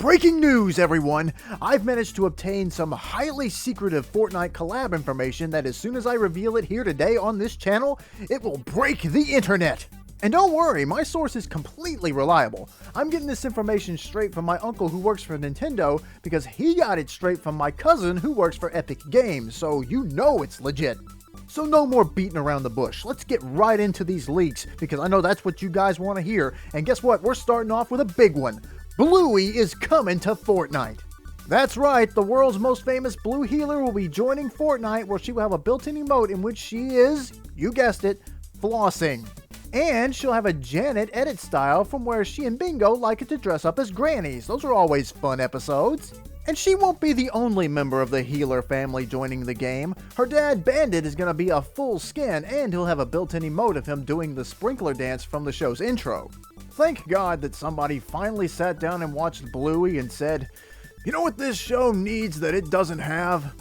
Breaking news, everyone! I've managed to obtain some highly secretive Fortnite collab information that as soon as I reveal it here today on this channel, it will break the internet! And don't worry, my source is completely reliable. I'm getting this information straight from my uncle who works for Nintendo because he got it straight from my cousin who works for Epic Games, so you know it's legit. So no more beating around the bush. Let's get right into these leaks because I know that's what you guys want to hear. And guess what? We're starting off with a big one. Bluey is coming to Fortnite. That's right, the world's most famous blue healer will be joining Fortnite where she will have a built-in emote in which she is, you guessed it, flossing. And she'll have a Janet edit style from where she and Bingo like it to dress up as grannies. Those are always fun episodes. And she won't be the only member of the healer family joining the game. Her dad, Bandit, is going to be a full skin, and he'll have a built-in emote of him doing the sprinkler dance from the show's intro. Thank God that somebody finally sat down and watched Bluey and said, you know what this show needs that it doesn't have?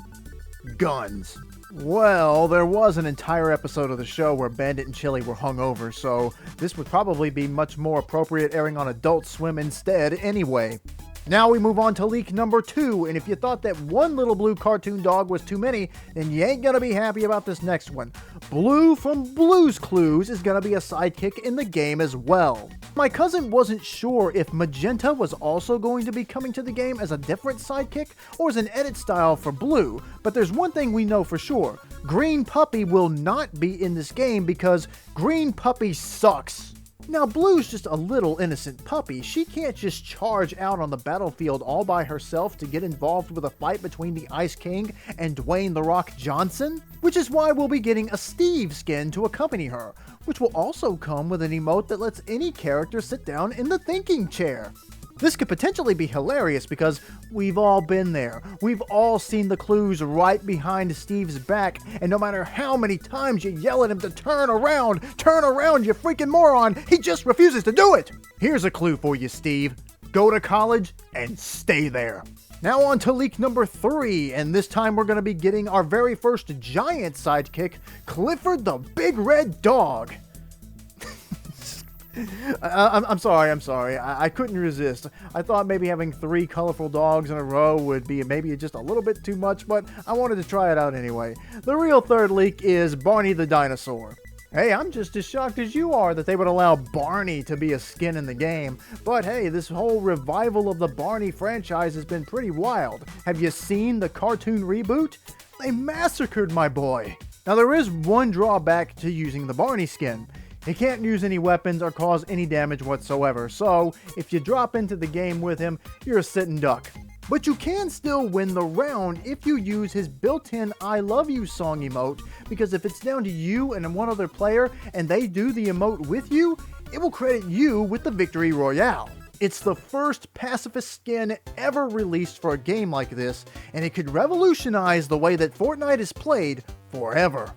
Guns. Well, there was an entire episode of the show where Bandit and Chili were hungover, so this would probably be much more appropriate airing on Adult Swim instead anyway. Now we move on to leak number 2, and if you thought that one little blue cartoon dog was too many, then you ain't gonna be happy about this next one. Blue from Blue's Clues is gonna be a sidekick in the game as well. My cousin wasn't sure if Magenta was also going to be coming to the game as a different sidekick or as an edit style for Blue, but there's one thing we know for sure. Green Puppy will not be in this game because Green Puppy sucks. Now, Blue's just a little innocent puppy. She can't just charge out on the battlefield all by herself to get involved with a fight between the Ice King and Dwayne "The Rock" Johnson, which is why we'll be getting a Steve skin to accompany her, which will also come with an emote that lets any character sit down in the thinking chair. This could potentially be hilarious because we've all been there. We've all seen the clues right behind Steve's back, and no matter how many times you yell at him to turn around, you freaking moron, he just refuses to do it! Here's a clue for you, Steve. Go to college and stay there. Now on to leak number 3, and this time we're going to be getting our very first giant sidekick, Clifford the Big Red Dog. I'm sorry. I couldn't resist. I thought maybe having 3 colorful dogs in a row would be maybe just a little bit too much, but I wanted to try it out anyway. The real third leak is Barney the Dinosaur. Hey, I'm just as shocked as you are that they would allow Barney to be a skin in the game. But hey, this whole revival of the Barney franchise has been pretty wild. Have you seen the cartoon reboot? They massacred my boy. Now there is one drawback to using the Barney skin. He can't use any weapons or cause any damage whatsoever, so if you drop into the game with him, you're a sitting duck. But you can still win the round if you use his built-in I Love You song emote, because if it's down to you and one other player and they do the emote with you, it will credit you with the victory royale. It's the first pacifist skin ever released for a game like this, and it could revolutionize the way that Fortnite is played forever.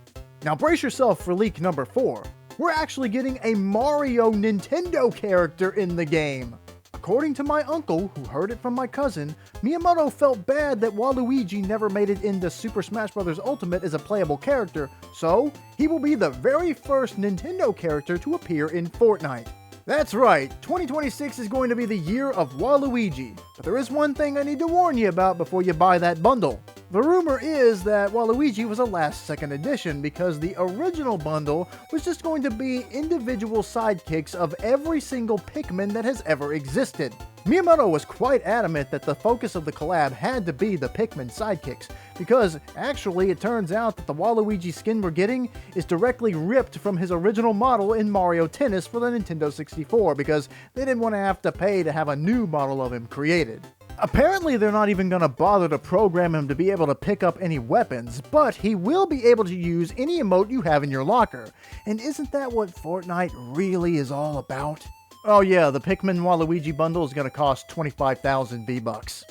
Now brace yourself for leak number 4. We're actually getting a Mario Nintendo character in the game. According to my uncle, who heard it from my cousin, Miyamoto felt bad that Waluigi never made it into Super Smash Bros. Ultimate as a playable character, so he will be the very first Nintendo character to appear in Fortnite. That's right, 2026 is going to be the year of Waluigi, but there is one thing I need to warn you about before you buy that bundle. The rumor is that Waluigi was a last-second addition because the original bundle was just going to be individual sidekicks of every single Pikmin that has ever existed. Miyamoto was quite adamant that the focus of the collab had to be the Pikmin sidekicks, because actually it turns out that the Waluigi skin we're getting is directly ripped from his original model in Mario Tennis for the Nintendo 64 because they didn't want to have to pay to have a new model of him created. Apparently they're not even going to bother to program him to be able to pick up any weapons, but he will be able to use any emote you have in your locker. And isn't that what Fortnite really is all about? Oh yeah, the Pikmin Waluigi bundle is going to cost 25,000 V-Bucks.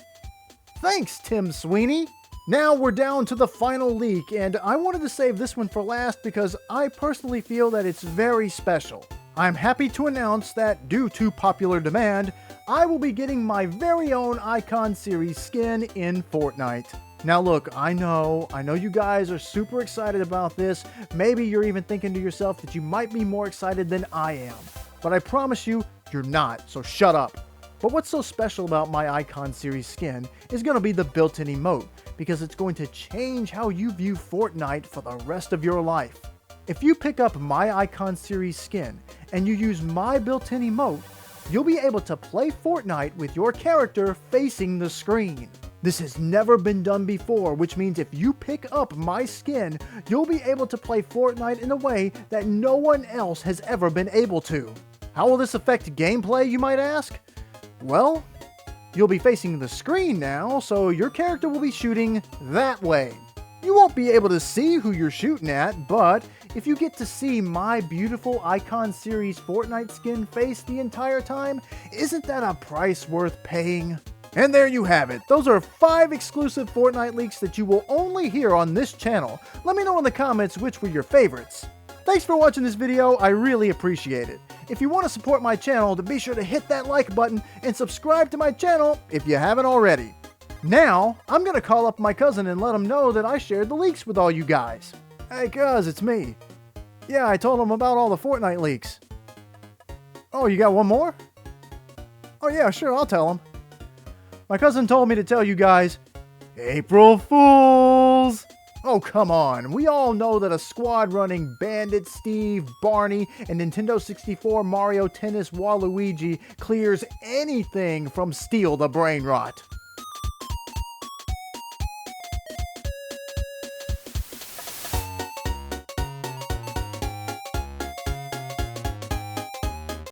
Thanks, Tim Sweeney! Now we're down to the final leak, and I wanted to save this one for last because I personally feel that it's very special. I'm happy to announce that, due to popular demand, I will be getting my very own Icon Series skin in Fortnite. Now look, I know you guys are super excited about this. Maybe you're even thinking to yourself that you might be more excited than I am. But I promise you, you're not, so shut up. But what's so special about my Icon Series skin is going to be the built-in emote, because it's going to change how you view Fortnite for the rest of your life. If you pick up my Icon Series skin and you use my built-in emote, you'll be able to play Fortnite with your character facing the screen. This has never been done before, which means if you pick up my skin, you'll be able to play Fortnite in a way that no one else has ever been able to. How will this affect gameplay, you might ask? Well, you'll be facing the screen now, so your character will be shooting that way. You won't be able to see who you're shooting at, but if you get to see my beautiful Icon Series Fortnite skin face the entire time, isn't that a price worth paying? And there you have it. Those are 5 exclusive Fortnite leaks that you will only hear on this channel. Let me know in the comments which were your favorites. Thanks for watching this video, I really appreciate it. If you want to support my channel, then be sure to hit that like button and subscribe to my channel if you haven't already. Now, I'm going to call up my cousin and let him know that I shared the leaks with all you guys. Hey cuz, it's me. Yeah, I told him about all the Fortnite leaks. Oh, you got one more? Oh yeah, sure, I'll tell him. My cousin told me to tell you guys, April Fools! Oh, come on. We all know that a squad running Bandit, Steve, Barney, and Nintendo 64 Mario Tennis Waluigi clears anything from Steal the Brain Rot.